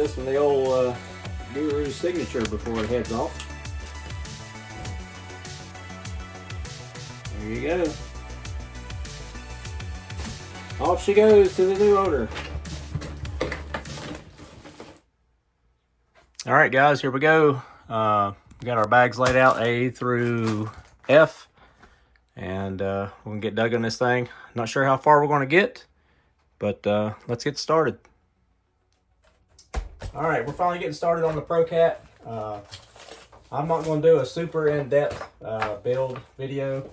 this from the old Guru's signature before it heads off. There you go. Off she goes to the new owner. All right, guys, here we go. We got our bags laid out, A through F, and we're gonna get dug on this thing. Not sure how far we're gonna get, but let's get started. All right, we're finally getting started on the Pro Cat. I'm not going to do a super in-depth build video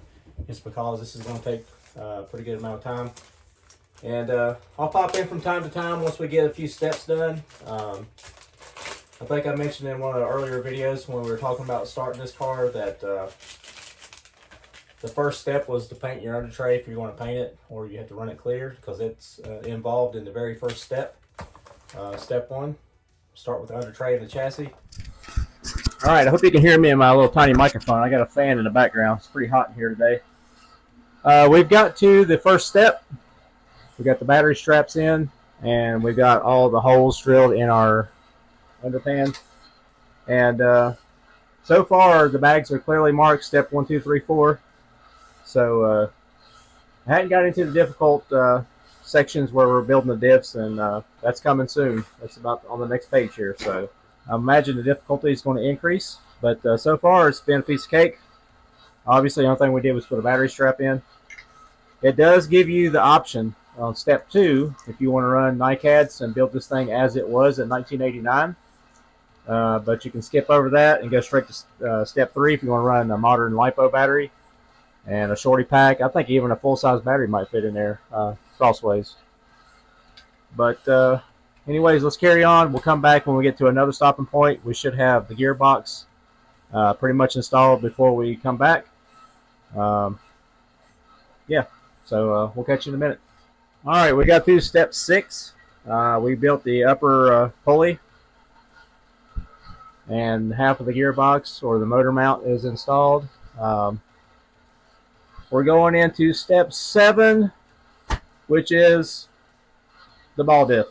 just because this is going to take a pretty good amount of time. And I'll pop in from time to time once we get a few steps done. I think I mentioned in one of the earlier videos when we were talking about starting this car that the first step was to paint your under tray if you want to paint it, or you have to run it clear because it's involved in the very first step. Step one. Start with the under tray and the chassis. All right, I hope you can hear me in my little tiny microphone. I got a fan in the background. It's pretty hot in here today. We've got to the first step. We got the battery straps in, and we've got all the holes drilled in our underpan. And so far, the bags are clearly marked step 1, 2, 3, 4. So I hadn't got into the difficult sections where we're building the diffs, and that's coming soon. That's about on the next page here. So I imagine the difficulty is going to increase, but so far it's been a piece of cake. Obviously, the only thing we did was put a battery strap in. It does give you the option on step 2 if you want to run NiCads and build this thing as it was in 1989. But you can skip over that and go straight to step 3 if you want to run a modern LiPo battery and a shorty pack. I think even a full-size battery might fit in there crossways. But anyways, let's carry on. We'll come back when we get to another stopping point. We should have the gearbox pretty much installed before we come back. Yeah, so we'll catch you in a minute. All right, we got through step 6. We built the upper pulley, and half of the gearbox or the motor mount is installed. We're going into step 7, which is the ball diff.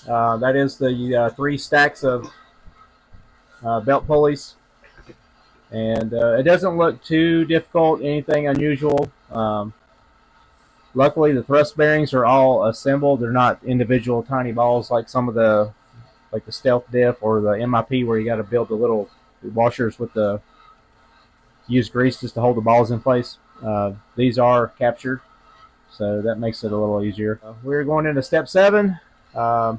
That is the 3 stacks of belt pulleys, and it doesn't look too difficult, anything unusual. Luckily, the thrust bearings are all assembled. They're not individual tiny balls like some of the Stealth diff or the MIP, where you got to build the little washers with the used grease just to hold the balls in place. These are captured, so that makes it a little easier. We're going into step 7. Right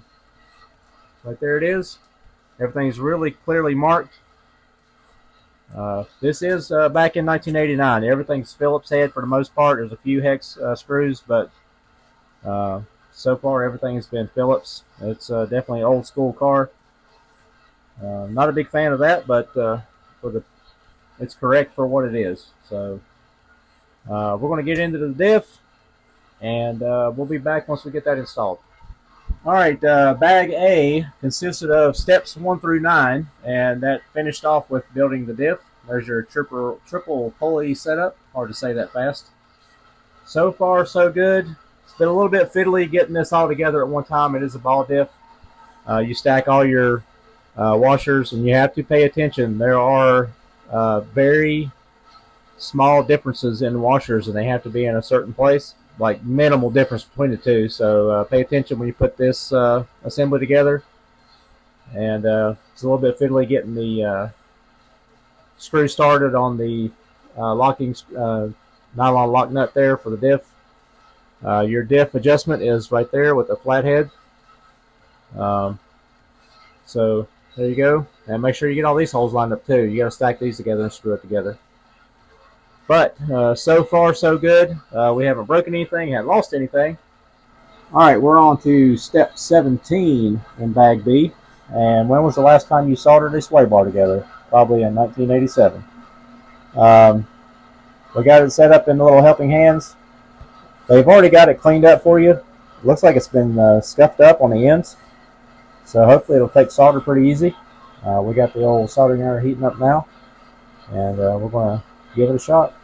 there it is. Everything's really clearly marked. This is back in 1989. Everything's Phillips head for the most part. There's a few hex screws, but so far everything has been Phillips. It's definitely an old school car. Not a big fan of that, but it's correct for what it is. So we're going to get into the diff, and we'll be back once we get that installed. All right, bag A consisted of steps 1 through 9, and that finished off with building the diff. There's your triple pulley setup. Hard to say that fast. So far, so good. It's been a little bit fiddly getting this all together at one time. It is a ball diff. You stack all your washers, and you have to pay attention. There are very small differences in washers, and they have to be in a certain place, like minimal difference between the two. So pay attention when you put this assembly together. And it's a little bit fiddly getting the screw started on the locking nylon lock nut there for the diff. Your diff adjustment is right there with the flathead. So there you go. And make sure you get all these holes lined up too. You got to stack these together and screw it together. But so far so good. We haven't broken anything, haven't lost anything. All right, we're on to step 17 in bag B. And when was the last time you soldered a sway bar together? Probably in 1987. We got it set up in the little helping hands. They've already got it cleaned up for you. It looks like it's been scuffed up on the ends. So hopefully it'll take solder pretty easy. We got the old soldering iron heating up now, and we're going to give it a shot.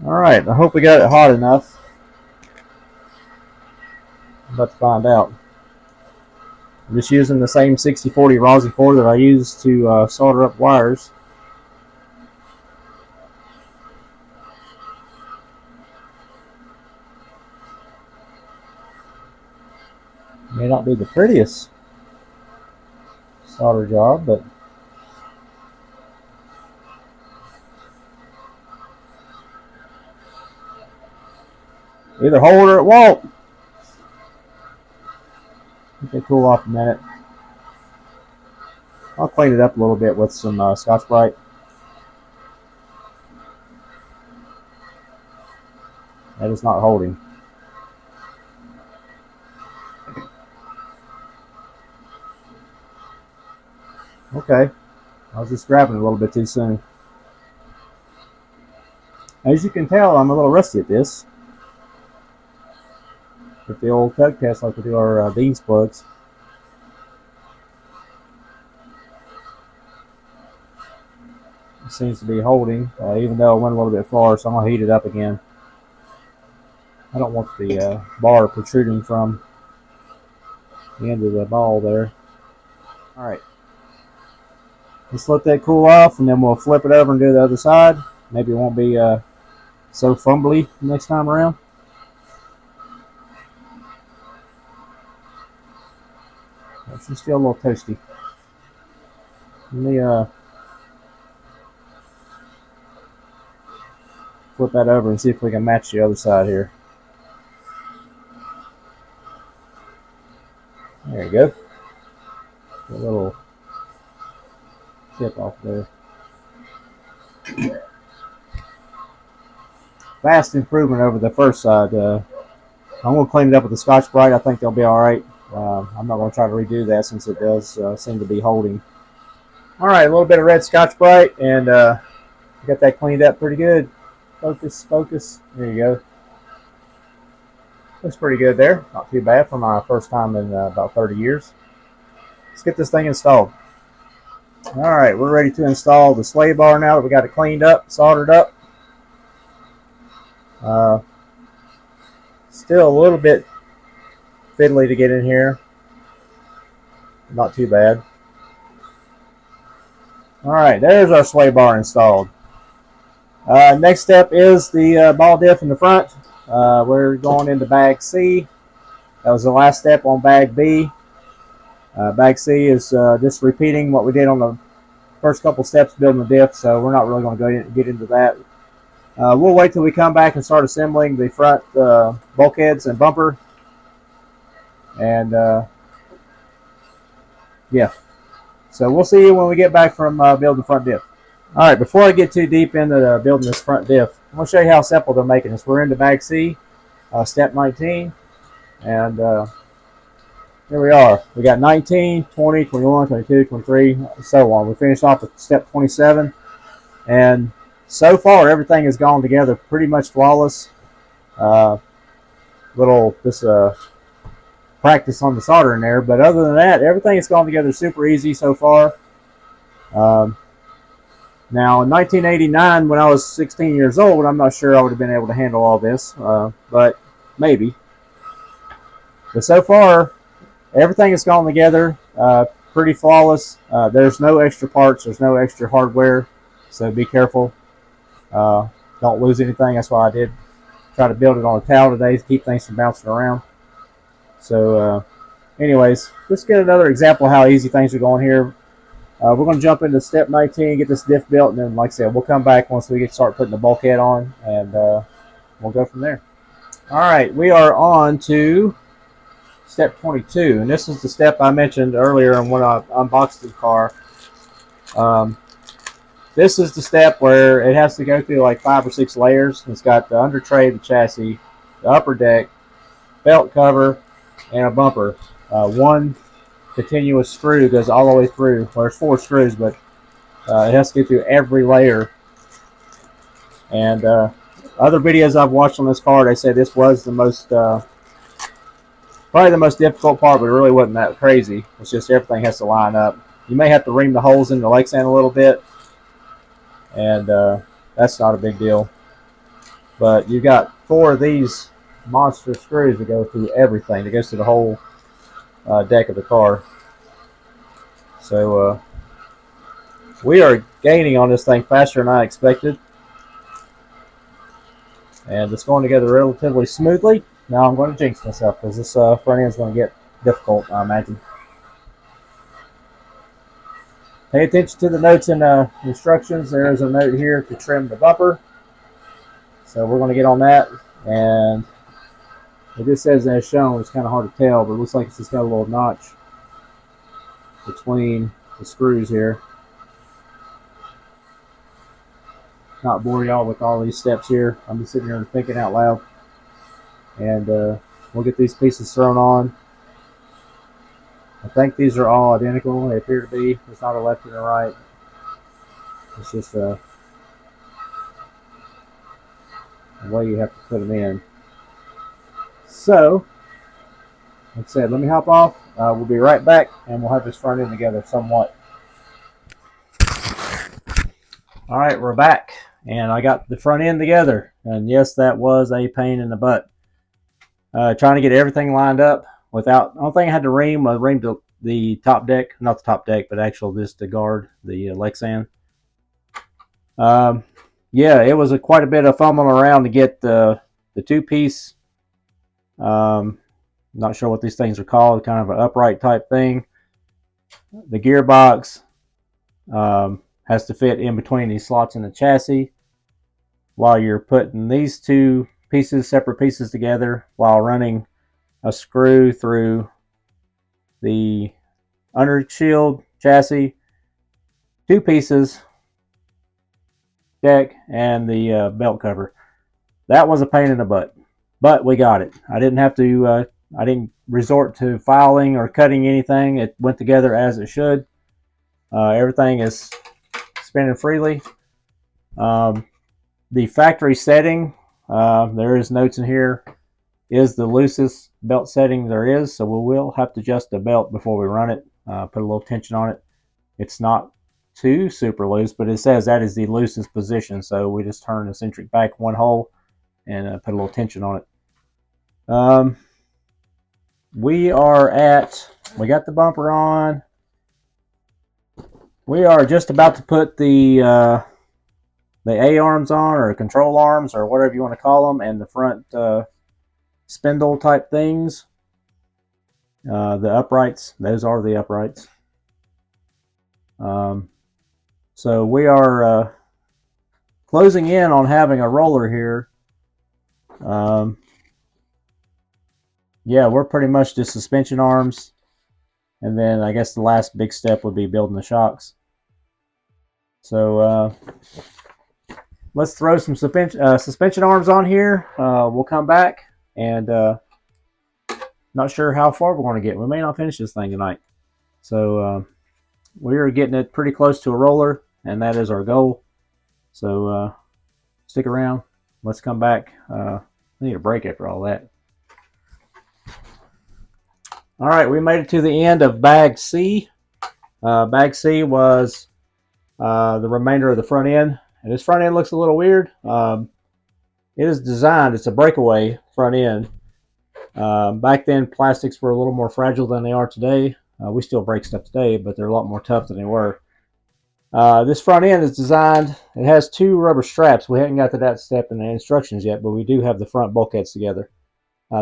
All right, I hope we got it hot enough. I'm about to find out. I'm just using the same 6040 rosin core that I use to solder up wires. May not be the prettiest solder job, but either hold or it won't. Let they cool off a minute. I'll clean it up a little bit with some Scotch-Brite. That is not holding. Okay, I was just grabbing it a little bit too soon. As you can tell, I'm a little rusty at this. With the old tug test like we do our beans plugs. It seems to be holding, even though it went a little bit far, so I'm going to heat it up again. I don't want the bar protruding from the end of the ball there. Alright. Let's let that cool off, and then we'll flip it over and do the other side. Maybe it won't be so fumbly next time around. She's still a little toasty. Let me flip that over and see if we can match the other side here. There you go. Get a little tip off there. Vast improvement over the first side. I'm going to clean it up with the Scotch-Brite. I think they'll be alright. I'm not going to try to redo that since it does seem to be holding. Alright, a little bit of red Scotch-Brite, and got that cleaned up pretty good. Focus, focus. There you go. Looks pretty good there. Not too bad for my first time in about 30 years. Let's get this thing installed. Alright, we're ready to install the sway bar now that we got it cleaned up, soldered up. Still a little bit fiddly to get in here. Not too bad. Alright, there's our sway bar installed. Next step is the ball diff in the front. We're going into bag C. That was the last step on bag B. Bag C is just repeating what we did on the first couple steps building the diff, so we're not really going to get into that. We'll wait till we come back and start assembling the front bulkheads and bumper. And yeah, so we'll see you when we get back from building the front diff. Alright, before I get too deep into building this front diff, I'm going to show you how simple they're making this. We're into bag C, step 19, and here we are. We got 19, 20, 21, 22, 23, so on. We finished off with step 27, and so far everything has gone together pretty much flawless. Just practice on the solder in there, but other than that, everything has gone together super easy so far. Now, in 1989, when I was 16 years old, I'm not sure I would have been able to handle all this, but maybe. But so far, everything has gone together pretty flawless. There's no extra parts. There's no extra hardware, so be careful. Don't lose anything. That's why I did try to build it on a towel today to keep things from bouncing around. So, anyways, let's get another example of how easy things are going here. We're going to jump into step 19, get this diff built, and then, like I said, we'll come back once we start putting the bulkhead on, and we'll go from there. All right, we are on to step 22, and this is the step I mentioned earlier when I unboxed the car. This is the step where it has to go through like 5 or 6 layers. It's got the under tray, the chassis, the upper deck, belt cover, and a bumper. One continuous screw goes all the way through. Well, there's 4 screws, but it has to go through every layer. And other videos I've watched on this car, they say this was the most, probably the most difficult part, but it really wasn't that crazy. It's just everything has to line up. You may have to ream the holes in the lake sand a little bit, and that's not a big deal. But you've got 4 of these monster screws that go through everything. That goes through the whole deck of the car. So we are gaining on this thing faster than I expected. And it's going together relatively smoothly. Now I'm going to jinx myself because this front end is going to get difficult, I imagine. Pay attention to the notes and instructions. There is a note here to trim the bumper. So we're going to get on that. And it just says as shown. It's kind of hard to tell, but it looks like it's just got a little notch between the screws here. Not bore y'all with all these steps here. I'm just sitting here and thinking out loud. And we'll get these pieces thrown on. I think these are all identical. They appear to be. It's not a left and a right. It's just the way you have to put them in. So, like I said, let me hop off. We'll be right back, and we'll have this front end together somewhat. All right, we're back, and I got the front end together. And yes, that was a pain in the butt. Trying to get everything lined up without. The only thing I had to ream, I reamed the top deck, not the top deck, but actually just to guard the Lexan. Yeah, it was quite a bit of fumbling around to get the two-piece. Not sure what these things are called, kind of an upright type thing. The gearbox has to fit in between these slots in the chassis while you're putting these two pieces, separate pieces together while running a screw through the under shield chassis, two pieces, deck, and the belt cover. That was a pain in the butt, but we got it. I didn't have to. I didn't resort to filing or cutting anything. It went together as it should. Everything is spinning freely. The factory setting, there is notes in here, is the loosest belt setting there is, so we will have to adjust the belt before we run it, put a little tension on it. It's not too super loose, but it says that is the loosest position, so we just turn the centric back one hole and put a little tension on it. We got the bumper on. We are just about to put the A-arms on, or control arms, or whatever you want to call them, and the front spindle type things. The uprights, those are the uprights. So we are closing in on having a roller here. Yeah, we're pretty much just suspension arms, and then I guess the last big step would be building the shocks. So let's throw some suspension arms on here. We'll come back, and not sure how far we're going to get. We may not finish this thing tonight. So we're getting it pretty close to a roller, and that is our goal. So stick around. Let's come back. I need a break after all that. All right, we made it to the end of bag C. Bag C was the remainder of the front end. And this front end looks a little weird. It is designed, it's a breakaway front end. Back then, plastics were a little more fragile than they are today. We still break stuff today, but they're a lot more tough than they were. This front end is designed, it has two rubber straps. We haven't got to that step in the instructions yet, but we do have the front bulkheads together.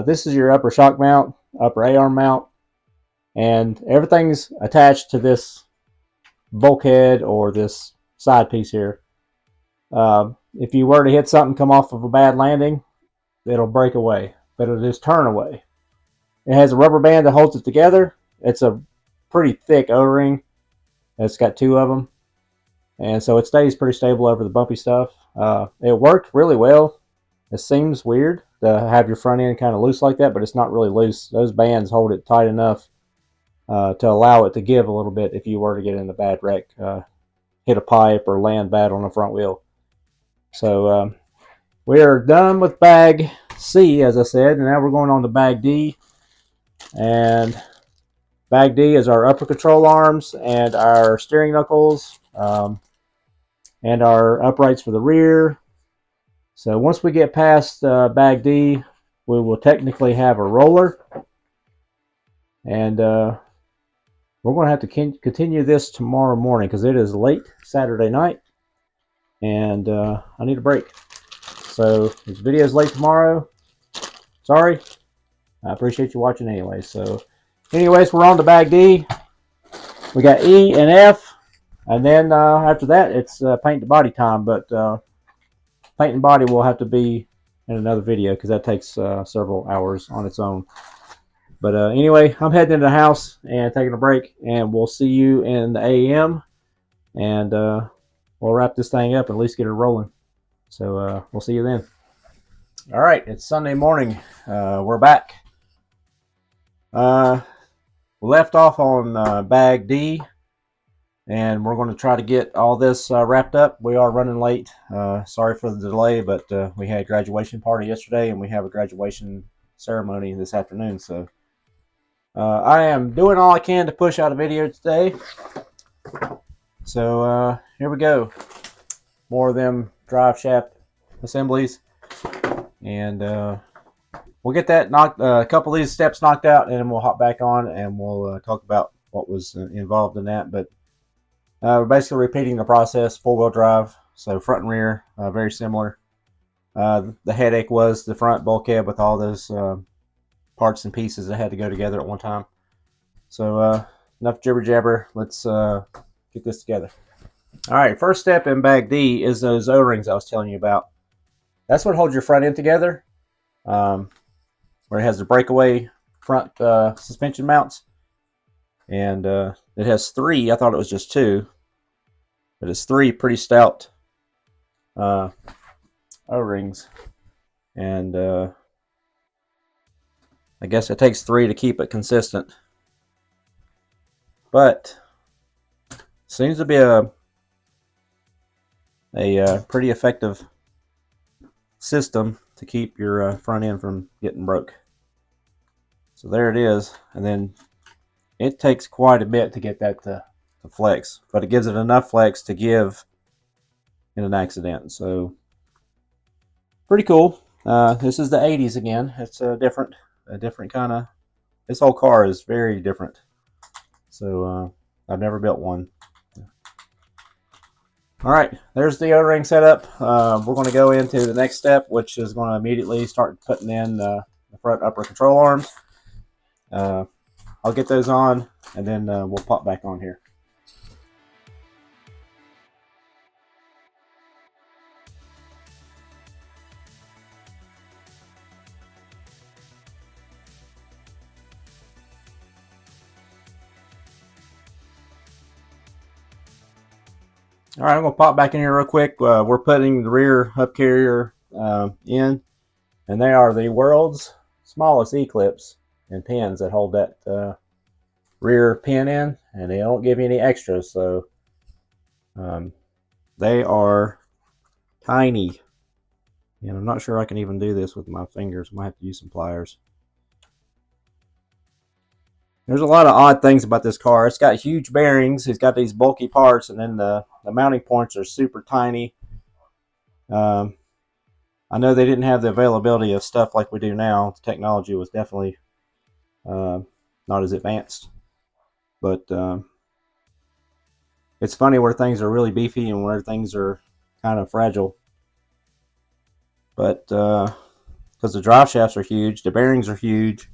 This is your upper shock mount, upper A-arm mount, and everything's attached to this bulkhead or this side piece here. If you were to hit something, come off of a bad landing, it'll break away, but it'll just turn away. It has a rubber band that holds it together. It's a pretty thick O-ring. It's got two of them, and so it stays pretty stable over the bumpy stuff. It worked really well. It seems weird to have your front end kind of loose like that, but it's not really loose. Those bands hold it tight enough to allow it to give a little bit if you were to get in a bad wreck, hit a pipe or land bad on the front wheel. So we are done with bag C, as I said, and now we're going on to bag D. And bag D is our upper control arms and our steering knuckles and our uprights for the rear. So once we get past bag D, we will technically have a roller. And we're going to have to continue this tomorrow morning because it is late Saturday night, and I need a break. So this video is late tomorrow. Sorry. I appreciate you watching anyway. So anyways, we're on to bag D. We got E and F, and then after that, it's paint the body time. But paint and body will have to be in another video because that takes several hours on its own. But anyway, I'm heading into the house and taking a break, and we'll see you in the AM, and we'll wrap this thing up and at least get it rolling. So we'll see you then. All right, it's Sunday morning. We're back. We left off on bag D, and we're going to try to get all this wrapped up. We are running late. Sorry for the delay, but we had a graduation party yesterday, and we have a graduation ceremony this afternoon. So I am doing all I can to push out a video today. So here we go. More of them drive shaft assemblies, and we'll get that a couple of these steps knocked out, and then we'll hop back on and we'll talk about what was involved in that. But we're basically repeating the process, four-wheel drive, so front and rear, very similar. The headache was the front bulkhead with all those parts and pieces that had to go together at one time. So enough jibber jabber. Let's get this together. All right, first step in bag D is those O-rings I was telling you about. That's what holds your front end together, where it has the breakaway front suspension mounts. And it has 3. I thought it was just 2, but it's 3 pretty stout O-rings. And I guess it takes 3 to keep it consistent. But seems to be a pretty effective system to keep your front end from getting broke. So there it is, and then it takes quite a bit to get that to flex, but it gives it enough flex to give in an accident. So pretty cool. This is the 80s again. It's a different kind of. This whole car is very different. So I've never built one. All right, there's the O-ring setup. We're going to go into the next step, which is going to immediately start putting in the front upper control arms. I'll get those on, and then we'll pop back on here. All right, I'm going to pop back in here real quick. We're putting the rear hub carrier in, and they are the world's smallest E-clips and pins that hold that rear pin in, and they don't give you any extras, so they are tiny. And I'm not sure I can even do this with my fingers. I might have to use some pliers. There's a lot of odd things about this car. It's got huge bearings. It's got these bulky parts, and then the mounting points are super tiny. I know they didn't have the availability of stuff like we do now. The technology was definitely not as advanced. But it's funny where things are really beefy and where things are kind of fragile. But because the drive shafts are huge, the bearings are huge,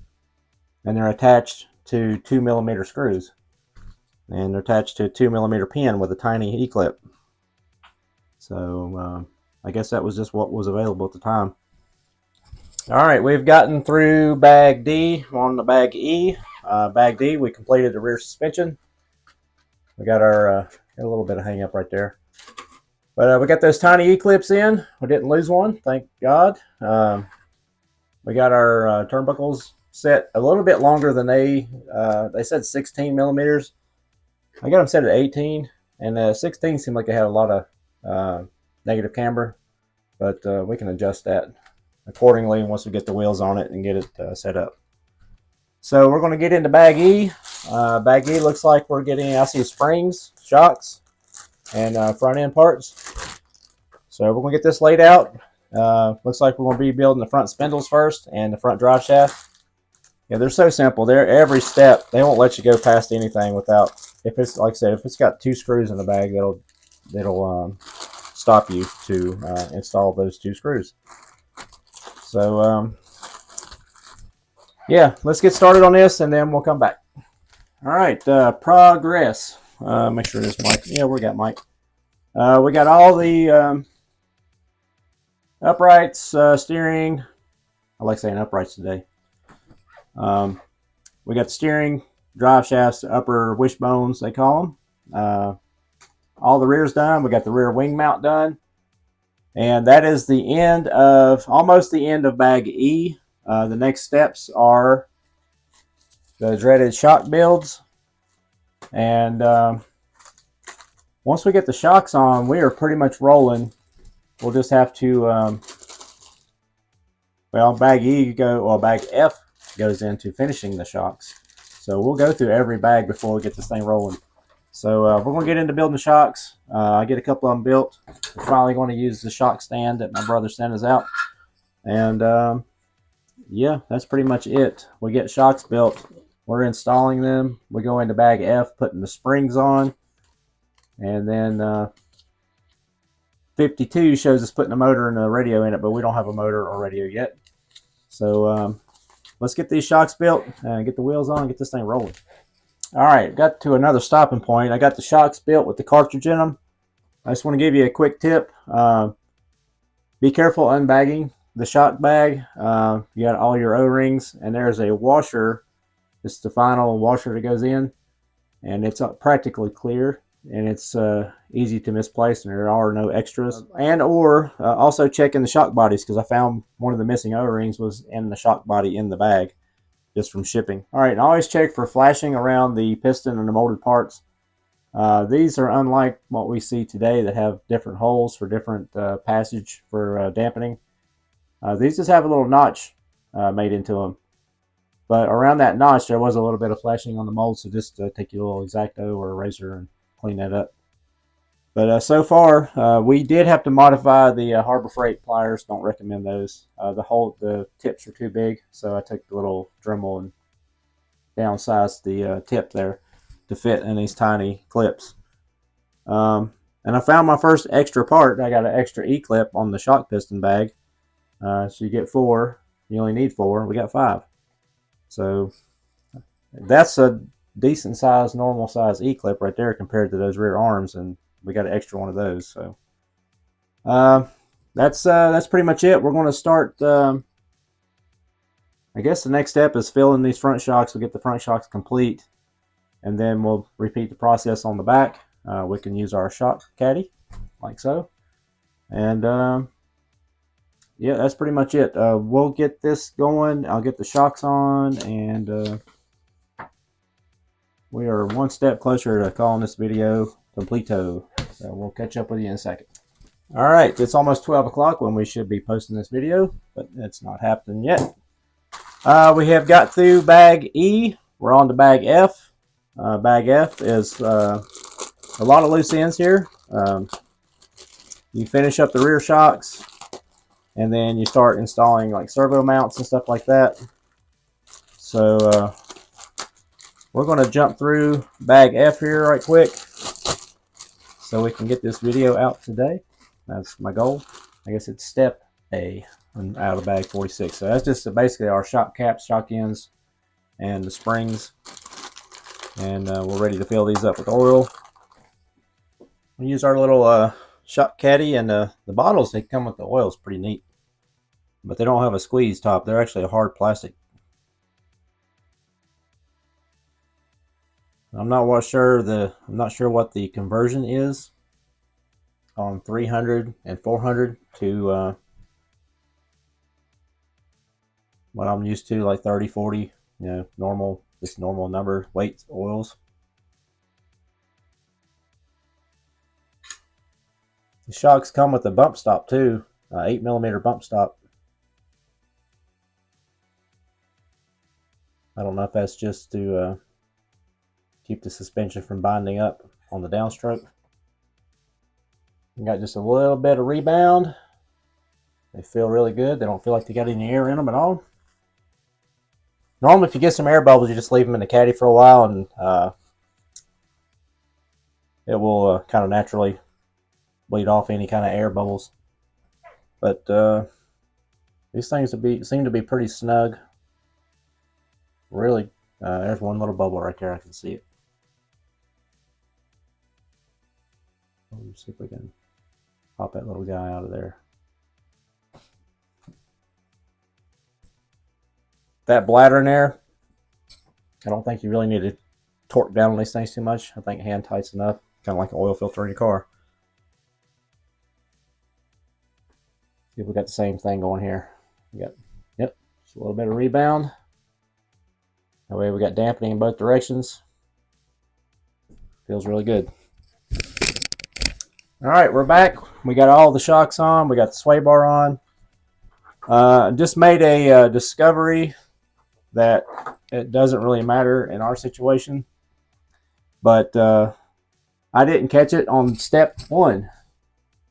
and they're attached to 2mm screws, and they're attached to a 2mm pin with a tiny E-clip. So I guess that was just what was available at the time. All right, we've gotten through bag D. We're on the bag E. Bag D, we completed the rear suspension. We got our got a little bit of hang up right there, but we got those tiny E-clips in. We didn't lose one, thank God. We got our turnbuckles set a little bit longer than they said 16mm. I got them set at 18, and 16 seemed like they had a lot of negative camber, but we can adjust that accordingly once we get the wheels on it and get it set up. So we're going to get into bag E. Bag E looks like we're getting, I see springs, shocks, and front end parts. So we're going to get this laid out. Looks like we're going to be building the front spindles first and the front drive shaft. Yeah, they're so simple. They're every step. They won't let you go past anything without. If it's like I said, if it's got 2 screws in the bag, that'll stop you to install those 2 screws. So yeah, let's get started on this, and then we'll come back. All right, progress. Make sure there's mic. Yeah, we got mic. We got all the uprights, steering. I like saying uprights today. We got the steering, drive shafts, upper wishbones, they call them. All the rear's done. We got the rear wing mount done. And that is the end of, almost the end of bag E. The next steps are the dreaded shock builds. And once we get the shocks on, we are pretty much rolling. We'll just have to, well, bag E bag F goes into finishing the shocks. So we'll go through every bag before we get this thing rolling. So we're going to get into building the shocks. I get a couple of them built. We're finally going to use the shock stand that my brother sent us out. And yeah, that's pretty much it. We get shocks built. We're installing them. We go into bag F, putting the springs on. And then 52 shows us putting a motor and a radio in it, but we don't have a motor or radio yet. So let's get these shocks built and get the wheels on and get this thing rolling. All right, got to another stopping point. I got the shocks built with the cartridge in them. I just want to give you a quick tip. Be careful unbagging the shock bag. You got all your O-rings, and there's a washer. It's the final washer that goes in, and it's practically clear, and it's easy to misplace, and there are no extras. And or also checking the shock bodies, because I found one of the missing O-rings was in the shock body in the bag, just from shipping. All right, and always check for flashing around the piston and the molded parts. These are unlike what we see today that have different holes for different passage for dampening. These just have a little notch made into them. But around that notch, there was a little bit of flashing on the mold, so just take your little X-Acto or a razor and clean that up. But so far, we did have to modify the Harbor Freight pliers. Don't recommend those. The tips are too big, so I took the little Dremel and downsized the tip there to fit in these tiny clips. And I found my first extra part. I got an extra E-clip on the shock piston bag. So you get 4. You only need 4. We got 5. So that's a decent size, normal size E-clip right there compared to those rear arms, and we got an extra one of those. So that's pretty much it. We're going to start. I guess the next step is filling these front shocks. We'll get the front shocks complete, and then we'll repeat the process on the back. We can use our shock caddy like so, and yeah, that's pretty much it. We'll get this going. I'll get the shocks on, and we are one step closer to calling this video completo. So we'll catch up with you in a second. All right, it's almost 12 o'clock when we should be posting this video, but it's not happening yet. We have got through bag E. We're on to bag F. Bag F is a lot of loose ends here. You finish up the rear shocks, and then you start installing like servo mounts and stuff like that. So we're going to jump through bag F here right quick so we can get this video out today. That's my goal. I guess it's step A out of bag 46. So that's just basically our shock caps, shock ends, and the springs. And we're ready to fill these up with oil. We use our little shock caddy, and the bottles they come with the oil is pretty neat. But they don't have a squeeze top. They're actually a hard plastic. I'm not sure what the conversion is on 300 and 400 to what I'm used to, like 30, 40, normal, just normal number weight oils. The shocks come with a bump stop too, 8mm bump stop. I don't know if that's just to keep the suspension from binding up on the downstroke. You got just a little bit of rebound. They feel really good. They don't feel like they got any air in them at all. Normally, if you get some air bubbles, you just leave them in the caddy for a while, and it will kind of naturally bleed off any kind of air bubbles. But these things seem to be pretty snug. Really, there's one little bubble right there. I can see it. Let's see if we can pop that little guy out of there. That bladder in there, I don't think you really need to torque down on these things too much. I think hand tight's enough, kind of like an oil filter in your car. See if we got the same thing going here. We got, yep, just a little bit of rebound. That way we got dampening in both directions. Feels really good. All right, we're back. We got all the shocks on. We got the sway bar on. Just made a discovery that it doesn't really matter in our situation, but I didn't catch it on step 1.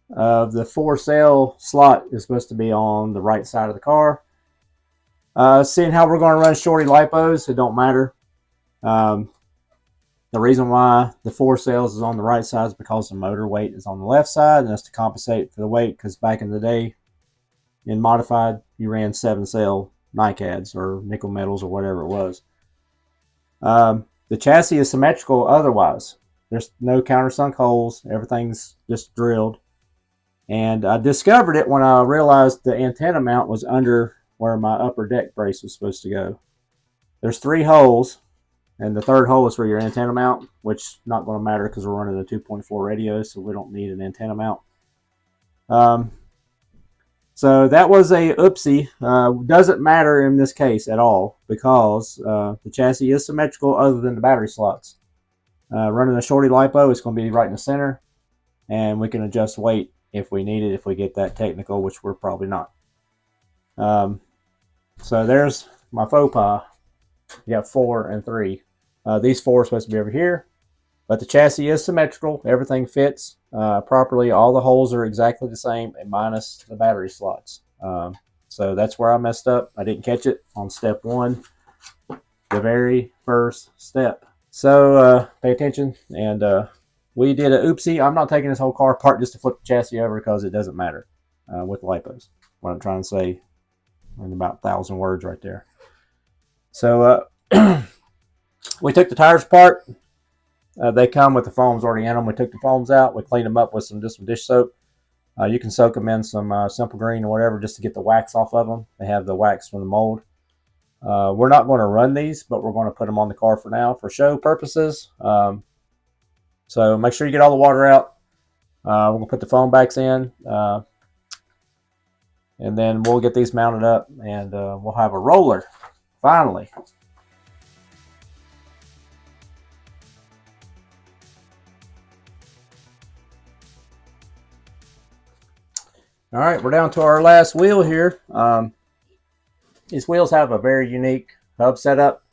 The for sale slot is supposed to be on the right side of the car. Seeing how we're going to run shorty lipos, it don't matter. The reason why the for sales is on the right side is because the motor weight is on the left side, and that's to compensate for the weight, because back in the day in modified, you ran 7-cell NiCads or nickel metals or whatever it was. The chassis is symmetrical otherwise. There's no countersunk holes. Everything's just drilled. And I discovered it when I realized the antenna mount was under where my upper deck brace was supposed to go. There's 3 holes, and the third hole is for your antenna mount, which is not going to matter because we're running a 2.4 radio, so we don't need an antenna mount. So that was a oopsie. Doesn't matter in this case at all, because the chassis is symmetrical other than the battery slots. Running a shorty lipo, it's going to be right in the center, and we can adjust weight if we need it, if we get that technical, which we're probably not. So there's my faux pas. You got 4 and 3. These 4 are supposed to be over here, but the chassis is symmetrical. Everything fits properly. All the holes are exactly the same, minus the battery slots. So that's where I messed up. I didn't catch it on step 1, the very first step. So pay attention, and we did a oopsie. I'm not taking this whole car apart just to flip the chassis over, because it doesn't matter with lipos. What I'm trying to say in about 1,000 words right there. So we took the tires apart. They come with the foams already in them. We took the foams out. We cleaned them up with some dish soap. You can soak them in some Simple Green or whatever just to get the wax off of them. They have the wax from the mold. We're not going to run these, but we're going to put them on the car for now for show purposes. So make sure you get all the water out. We're going to put the foam backs in. And then we'll get these mounted up, and we'll have a roller, finally. All right, we're down to our last wheel here. These wheels have a very unique hub setup.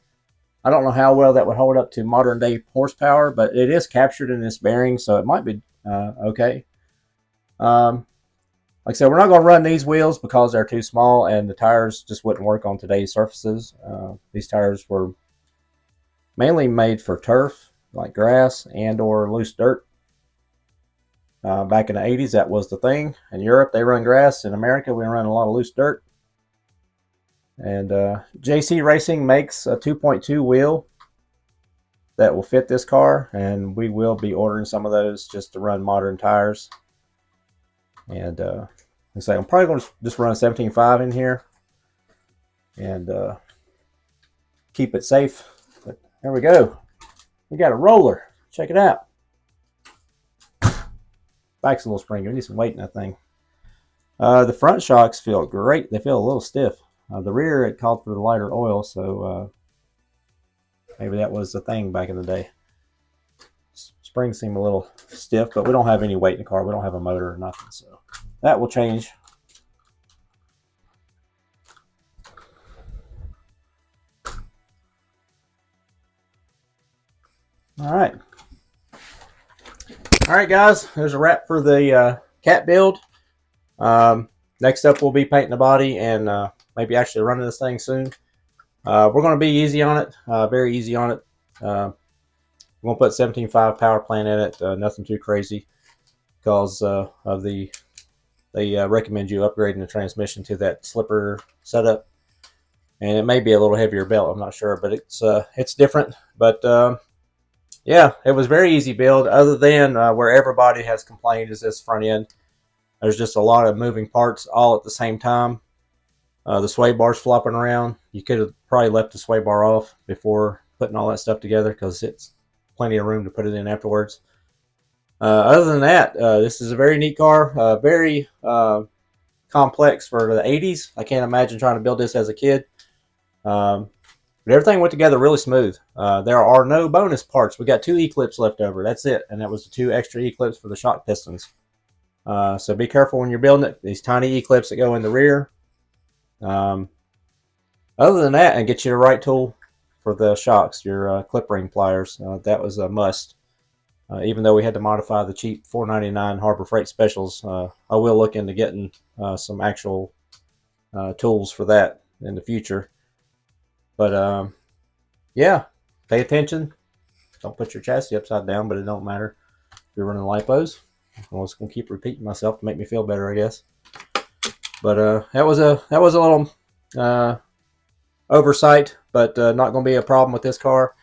I don't know how well that would hold up to modern day horsepower, but it is captured in this bearing, so it might be okay. Like I said, we're not going to run these wheels because they're too small, and the tires just wouldn't work on today's surfaces. These tires were mainly made for turf, like grass and or loose dirt. Back in the 80s, that was the thing. In Europe, they run grass. In America, we run a lot of loose dirt. And JC Racing makes a 2.2 wheel that will fit this car, and we will be ordering some of those just to run modern tires. And I'm probably going to just run a 17.5 in here and keep it safe. But there we go. We got a roller. Check it out. Back's a little springy. We need some weight in that thing. The front shocks feel great. They feel a little stiff. The rear, it called for the lighter oil, so maybe that was the thing back in the day. Springs seem a little stiff, but we don't have any weight in the car. We don't have a motor or nothing, so that will change. All right. All right, guys. There's a wrap for the cat build. Next up, we'll be painting the body and maybe actually running this thing soon. We're going to be easy on it, very easy on it. We're going to put 17.5 power plant in it, nothing too crazy, because of they recommend you upgrading the transmission to that slipper setup, and it may be a little heavier belt. I'm not sure, but it's different. But yeah, it was very easy build. Other than where everybody has complained is this front end. There's just a lot of moving parts all at the same time. The sway bar's flopping around. You could have probably left the sway bar off before putting all that stuff together, because it's plenty of room to put it in afterwards. Other than that, this is a very neat car. Very complex for the 80s. I can't imagine trying to build this as a kid. Um, but everything went together really smooth. There are no bonus parts. We got 2 E-clips left over. That's it. And that was the 2 extra E-clips for the shock pistons. So be careful when you're building it. These tiny E-clips that go in the rear. Um, Other than that, and get you the right tool for the shocks, your clip ring pliers. That was a must. Even though we had to modify the cheap $4.99 Harbor Freight specials, I will look into getting some actual tools for that in the future. But yeah, pay attention. Don't put your chassis upside down, but it don't matter if you're running lipos. I'm just gonna keep repeating myself to make me feel better, I guess. But that was a little oversight, but not gonna be a problem with this car.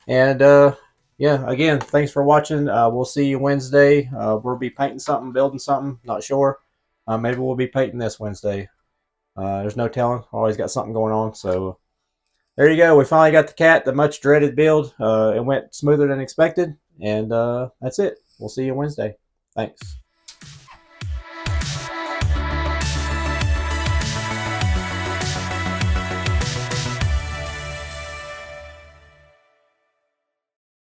And yeah, again, thanks for watching. We'll see you Wednesday. We'll be painting something, building something. Not sure. Maybe we'll be painting this Wednesday. There's no telling. Always got something going on. So there you go. We finally got the Cat, the much dreaded build. It went smoother than expected. And that's it. We'll see you Wednesday. Thanks.